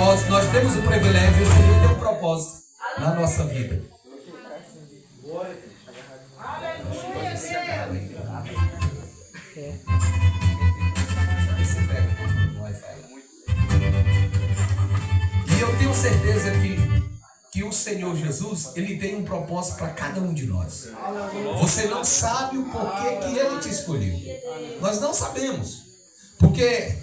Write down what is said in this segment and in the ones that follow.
Nós temos o privilégio, o Senhor tem um propósito na nossa vida. E eu tenho certeza que o Senhor Jesus, Ele tem um propósito para cada um de nós. Você não sabe o porquê que Ele te escolheu. Nós não sabemos. Porque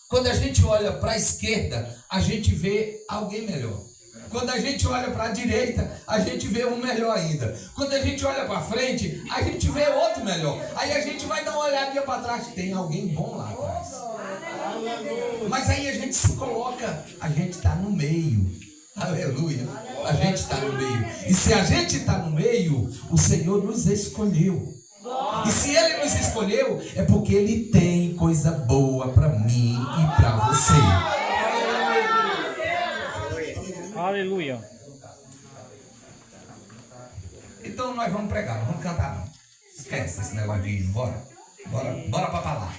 quando a gente olha para a esquerda, a gente vê alguém melhor. Quando a gente olha para a direita, a gente vê um melhor ainda. Quando a gente olha para frente, a gente vê outro melhor. Aí a gente vai dar uma olhadinha para trás, tem alguém bom lá atrás. Mas aí a gente se coloca, a gente está no meio. Aleluia. A gente está no meio. E se a gente está no meio, o Senhor nos escolheu. E se Ele nos escolheu, é porque Ele tem coisa boa para mim e para você. Aleluia. Então nós vamos pregar, não vamos cantar não. Esquece esse negócio de ir, bora para a palavra.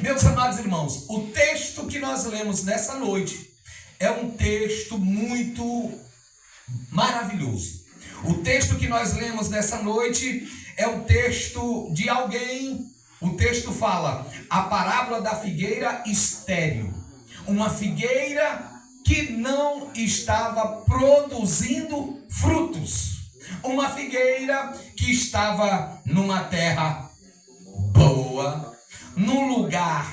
Meus amados irmãos, o texto que nós lemos nessa noite é um texto muito maravilhoso. O texto que nós lemos nessa noite é um texto de alguém. O texto fala a parábola da figueira estéril. Uma figueira que não estava produzindo frutos. Uma figueira que estava numa terra boa, num lugar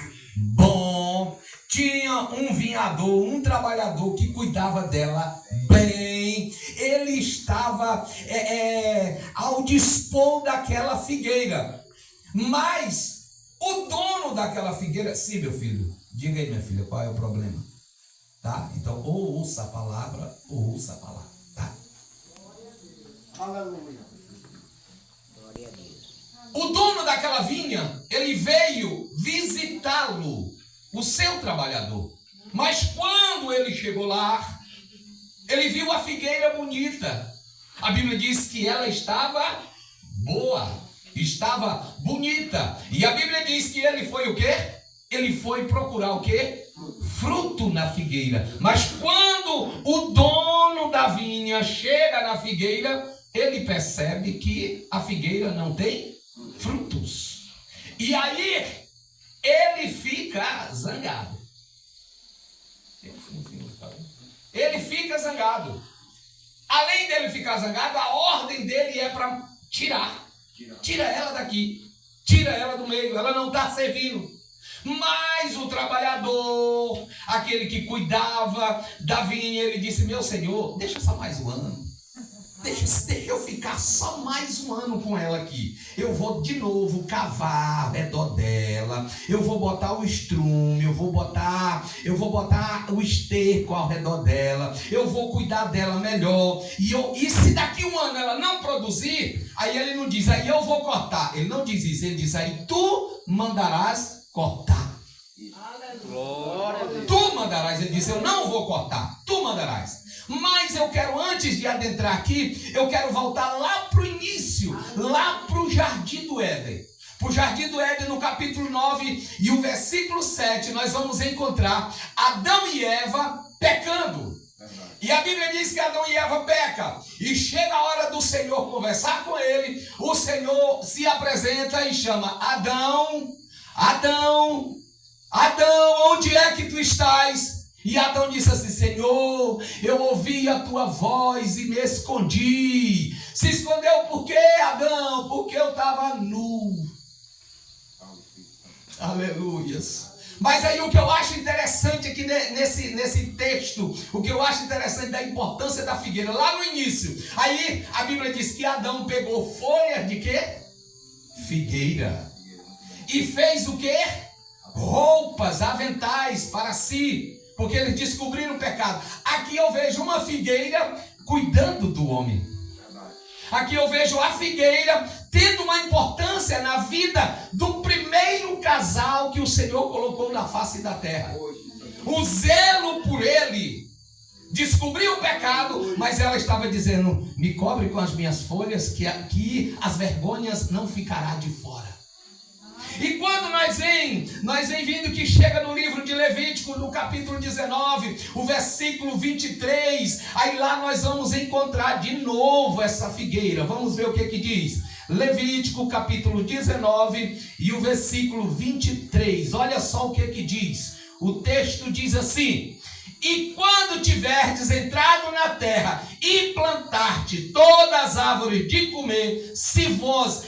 bom. Tinha um vinhador, um trabalhador que cuidava dela bem. Ele estava ao dispor daquela figueira. Mas o dono daquela figueira... Sim, meu filho. Diga aí, minha filha, qual é o problema? Tá? Então, ou ouça a palavra, ou ouça a palavra. Tá? Aleluia. Glória a Deus. O dono daquela vinha, ele veio visitá-lo, o seu trabalhador. Mas quando ele chegou lá, ele viu a figueira bonita. A Bíblia diz que ela estava boa, estava bonita. E a Bíblia diz que ele foi o quê? Ele foi procurar o quê? Fruto na figueira. Mas quando o dono da vinha chega na figueira, ele percebe que a figueira não tem frutos. E aí ele fica zangado. Ele fica zangado. Além dele ficar zangado, a ordem dele é para tirar. Tira ela daqui. Tira ela do meio. Ela não está servindo. Mas o trabalhador, aquele que cuidava da vinha, ele disse: meu senhor, deixa só mais um ano. Deixa eu ficar só mais um ano com ela aqui. Eu vou de novo cavar ao redor dela. Eu vou botar o estrume, eu vou botar o esterco ao redor dela. Eu vou cuidar dela melhor. E se daqui um ano ela não produzir, aí ele não diz, aí eu vou cortar. Ele não diz isso, ele diz, aí tu mandarás cortar. Tu mandarás. Ele diz, eu não vou cortar, tu mandarás. Mas eu quero, antes de adentrar aqui, eu quero voltar lá para o início, lá para o Jardim do Éden. Para o Jardim do Éden, no capítulo 9 e o versículo 7, nós vamos encontrar Adão e Eva pecando. E a Bíblia diz que Adão e Eva pecam. E chega a hora do Senhor conversar com ele. O Senhor se apresenta e chama: Adão, Adão, Adão, onde é que tu estás? E Adão disse assim: Senhor, eu ouvi a tua voz e me escondi. Se escondeu por quê, Adão? Porque eu estava nu. Aleluias. Mas aí o que eu acho interessante aqui nesse texto, o que eu acho interessante da importância da figueira, lá no início, aí a Bíblia diz que Adão pegou folhas de quê? Figueira. E fez o quê? Roupas, aventais para si. Porque eles descobriram o pecado. Aqui eu vejo uma figueira cuidando do homem. Aqui eu vejo a figueira tendo uma importância na vida do primeiro casal que o Senhor colocou na face da terra. O zelo por ele. Descobriu o pecado, mas ela estava dizendo: me cobre com as minhas folhas, que aqui as vergonhas não ficará de fora. E quando nós vem vindo que chega no livro de Levítico, Levítico, no capítulo 19, o versículo 23. Aí lá nós vamos encontrar de novo essa figueira. Vamos ver o que diz. Levítico, capítulo 19 e o versículo 23. Olha só o que diz. O texto diz assim: e quando tiverdes entrado na terra e plantarde todas as árvores de comer, ser vós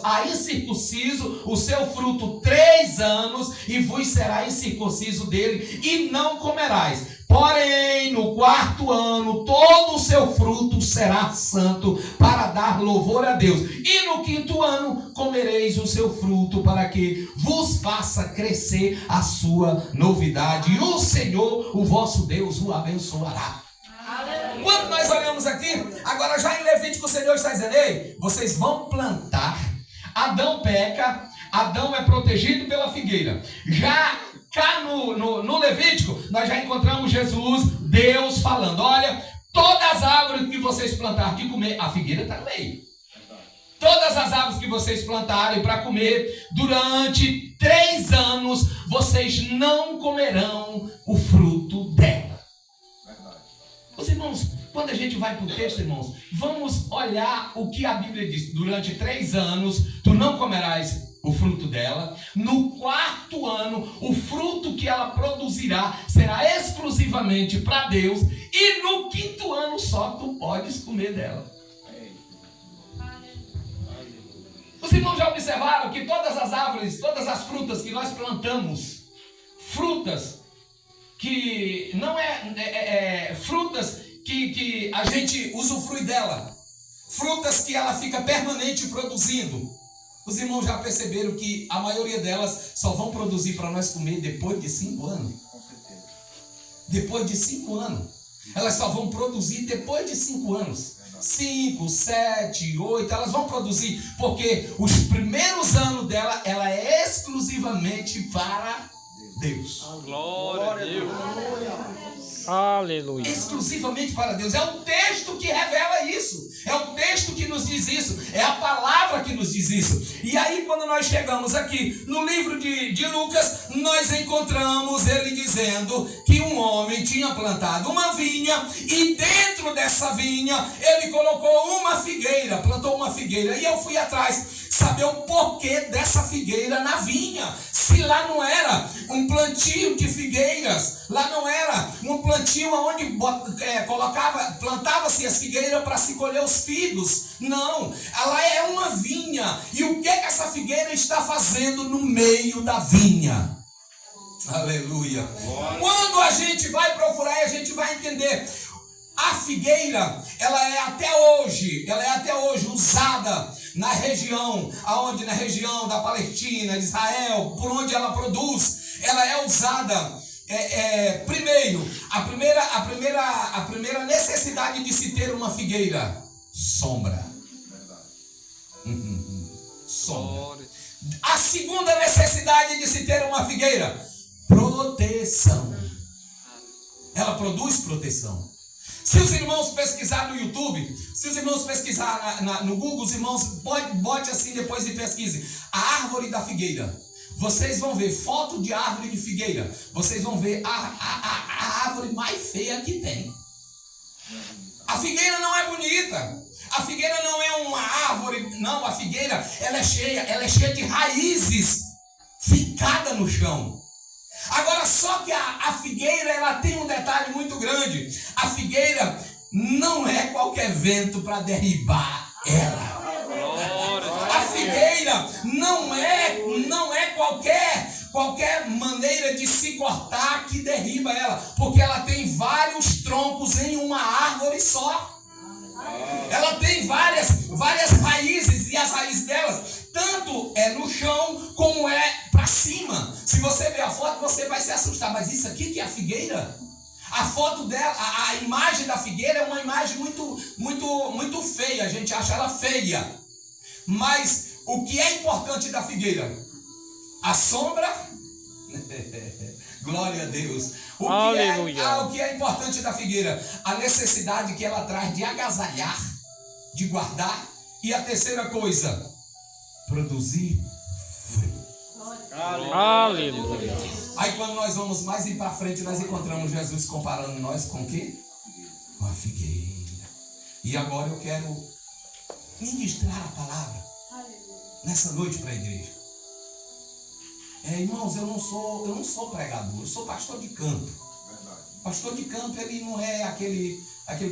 a incircunciso o seu fruto 3 anos, e vos será incircunciso dele, e não comerás. Porém, no 4º ano, todo o seu fruto será santo, para dar louvor a Deus. E no 5º ano, comereis o seu fruto, para que vos faça crescer a sua novidade. E o Senhor, o vosso Deus, o abençoará. Quando nós olhamos aqui, agora já em Levítico, o Senhor está dizendo: ei, vocês vão plantar. Adão peca, Adão é protegido pela figueira. Já cá no Levítico, nós já encontramos Jesus, Deus falando: olha, todas as árvores que vocês plantarem de comer, a figueira está no meio. Todas as árvores que vocês plantarem para comer, durante 3 anos, vocês não comerão o fruto dela. Os irmãos, quando a gente vai para o texto, irmãos, vamos olhar o que a Bíblia diz. Durante 3 anos, tu não comerás o fruto dela. No 4º ano, o fruto que ela produzirá será exclusivamente para Deus. E no 5º ano só tu podes comer dela. Os irmãos já observaram que todas as árvores, todas as frutas que nós plantamos, frutas que não frutas que a gente usufrui dela, frutas que ela fica permanente produzindo. Os irmãos já perceberam que a maioria delas só vão produzir para nós comer depois de 5 anos? Com certeza. Depois de 5 anos. Elas só vão produzir depois de 5 anos. 5, 7, 8, elas vão produzir, porque os primeiros anos dela, ela é exclusivamente para Deus. Glória a Deus. Aleluia. Exclusivamente para Deus. É o texto que revela isso. É o texto que nos diz isso. É a palavra que nos diz isso. E aí, quando nós chegamos aqui no livro de Lucas, nós encontramos ele dizendo que um homem tinha plantado uma vinha, e dentro dessa vinha ele colocou uma figueira, plantou uma figueira. E eu fui atrás saber o porquê dessa figueira na vinha. Se lá não era um plantio de figueiras, lá não era um plantio onde plantava-se as figueiras para se colher os figos. Não, ela é uma vinha. E o que essa figueira está fazendo no meio da vinha? Aleluia. Quando a gente vai procurar, a gente vai entender. A figueira, ela é até hoje usada na região da Palestina, de Israel, por onde ela produz. Ela é usada, primeiro, a primeira necessidade de se ter uma figueira: sombra. Sombra. A segunda necessidade de se ter uma figueira: proteção. Ela produz proteção. Se os irmãos pesquisar no YouTube, se os irmãos pesquisar no Google, os irmãos bote assim depois e pesquise a árvore da figueira. Vocês vão ver foto de árvore de figueira. Vocês vão ver a árvore mais feia que tem. A figueira não é bonita. A figueira não é uma árvore. Não, a figueira ela é cheia de raízes fincada no chão. Agora, só que a figueira, ela tem um detalhe muito grande. A figueira não é qualquer vento para derribar ela. A figueira não é qualquer maneira de se cortar que derriba ela, porque ela tem vários troncos em uma árvore só. Ela tem várias raízes, e as raízes delas tanto é no chão como é para cima. Se você ver a foto, você vai se assustar. Mas isso aqui que é a figueira? A foto dela, a imagem da figueira é uma imagem muito feia. A gente acha ela feia. Mas o que é importante da figueira? A sombra. Glória a Deus. O que é importante da figueira? A necessidade que ela traz de agasalhar, de guardar. E a terceira coisa: produzir fruto. Aleluia. Aí quando nós vamos mais ir para frente, nós encontramos Jesus comparando nós com o quê? Com a figueira. E agora eu quero ministrar a palavra nessa noite para a igreja. Irmãos, eu não sou pregador, eu sou pastor de campo. Pastor de campo, ele não é aquele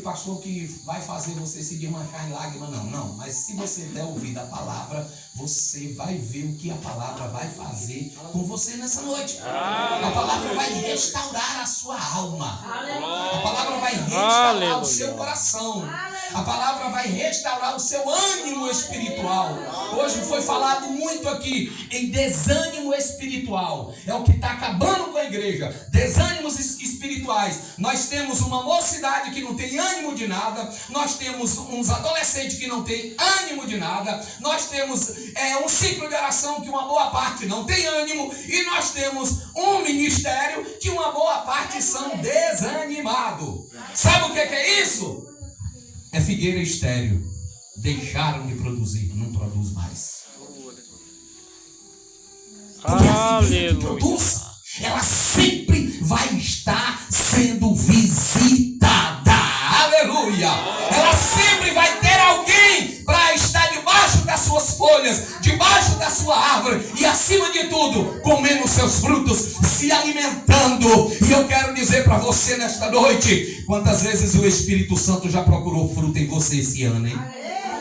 pastor que vai fazer você se desmanchar em lágrimas, não. Mas se você der ouvido à palavra, você vai ver o que a palavra vai fazer com você nessa noite. A palavra vai restaurar a sua alma. A palavra vai restaurar o seu coração. A palavra vai restaurar o seu ânimo espiritual. Hoje foi falado muito aqui em desânimo espiritual. É o que está acabando com a igreja. Desânimos espirituais. Nós temos uma mocidade que não tem ânimo de nada. Nós temos uns adolescentes que não tem ânimo de nada. Nós temos um ciclo de oração que uma boa parte não tem ânimo. E nós temos um ministério que uma boa parte são desanimados. Sabe o que é isso? É figueira estéril. Deixaram de produzir, não produz mais. Porque a figueira que produz, ela sempre vai estar sendo visitada. Aleluia! Ela sempre vai ter alguém para estar debaixo das suas folhas, debaixo da sua árvore e, acima de tudo, comendo seus frutos, se alimentando. E eu quero dizer para você nesta noite, quantas vezes o Espírito Santo já procurou fruto em você esse ano, hein?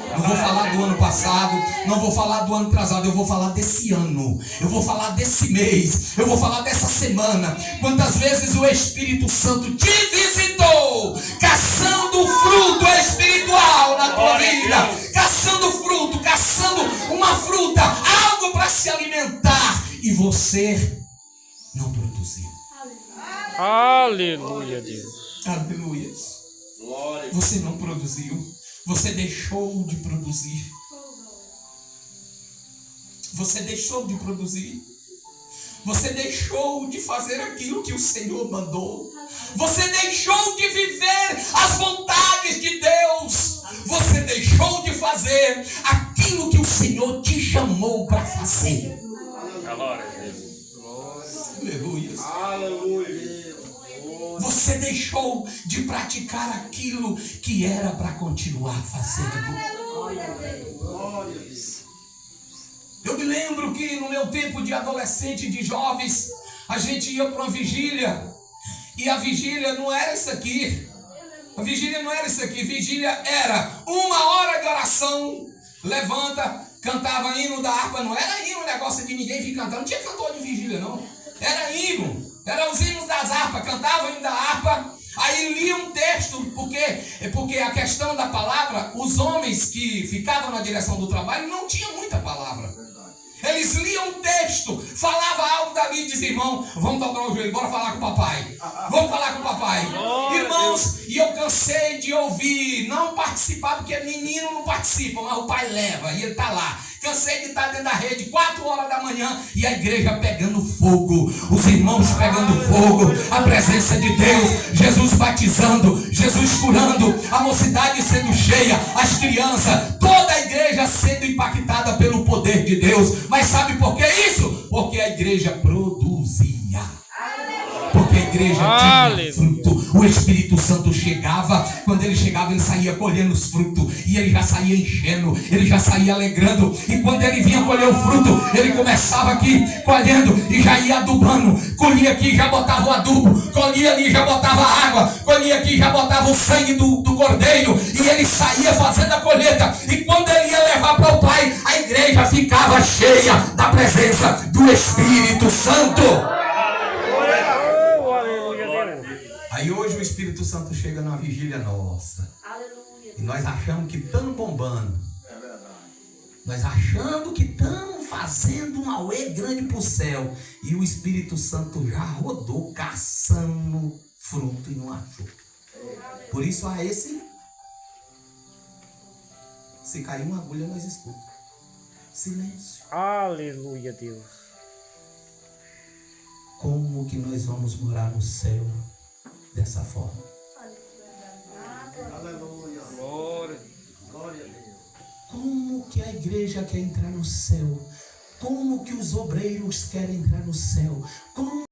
Não vou falar do ano passado, não vou falar do ano atrasado, eu vou falar desse ano, eu vou falar desse mês, eu vou falar dessa semana. Quantas vezes o Espírito Santo te visitou, caçando fruto espiritual na tua vida, caçando fruto, caçando uma fruta, algo para se alimentar, e você não produziu. Aleluia, Deus. Aleluia. Você não produziu. Você deixou de produzir. Você deixou de produzir. Você deixou de fazer aquilo que o Senhor mandou. Você deixou de viver as vontades de Deus. Você deixou de fazer aquilo que o Senhor te chamou para fazer. Aleluia. Aleluia. Você deixou de praticar aquilo que era para continuar fazendo. Eu me lembro que no meu tempo de adolescente, de jovens, a gente ia para uma vigília. E a vigília não era isso aqui. A vigília não era isso aqui. Vigília era 1 hora de oração. Levanta, cantava hino da harpa. Não era hino, negócio de ninguém vir cantando. Não tinha cantor de vigília, não. Era hino. Eram os hinos das harpas, cantavam o hino da harpa, aí liam um texto, porque a questão da palavra, os homens que ficavam na direção do trabalho não tinham muita palavra. Eles liam um texto, falava algo dali e diziam, irmão, vamos dobrar o joelho, bora falar com o papai. Vamos falar com o papai. Irmãos, e eu cansei de ouvir, não participar, porque menino não participa, mas o pai leva, e ele está lá. Cansei de estar dentro da rede 4 horas da manhã e a igreja pegando fogo, os irmãos pegando fogo, a presença de Deus, Jesus batizando, Jesus curando, a mocidade sendo cheia, as crianças, toda a igreja sendo impactada pelo poder de Deus. Mas sabe por que isso? Porque a igreja produzia. Porque a igreja tinha fruto. O Espírito Santo chegava. Quando ele chegava, ele saía colhendo os frutos. E ele já saía enchendo. Ele já saía alegrando. E quando ele vinha colher o fruto, ele começava aqui colhendo e já ia adubando. Colhia aqui e já botava o adubo. Colhia ali e já botava água. Colhia aqui e já botava o sangue do cordeiro. E ele saía fazendo a colheita. E quando ele ia levar para o Pai, a igreja ficava cheia da presença do Espírito Santo. Aí hoje o Espírito Santo chega na vigília nossa. Aleluia. E nós achamos que estamos bombando. É verdade. Nós achando que estamos fazendo um auê grande para o céu. E o Espírito Santo já rodou caçando fruto e não achou. Por isso a esse, se cair uma agulha nós escutamos. Silêncio. Aleluia, Deus. Como que nós vamos morar no céu dessa forma? Aleluia. Glória a Deus. Como que a igreja quer entrar no céu? Como que os obreiros querem entrar no céu?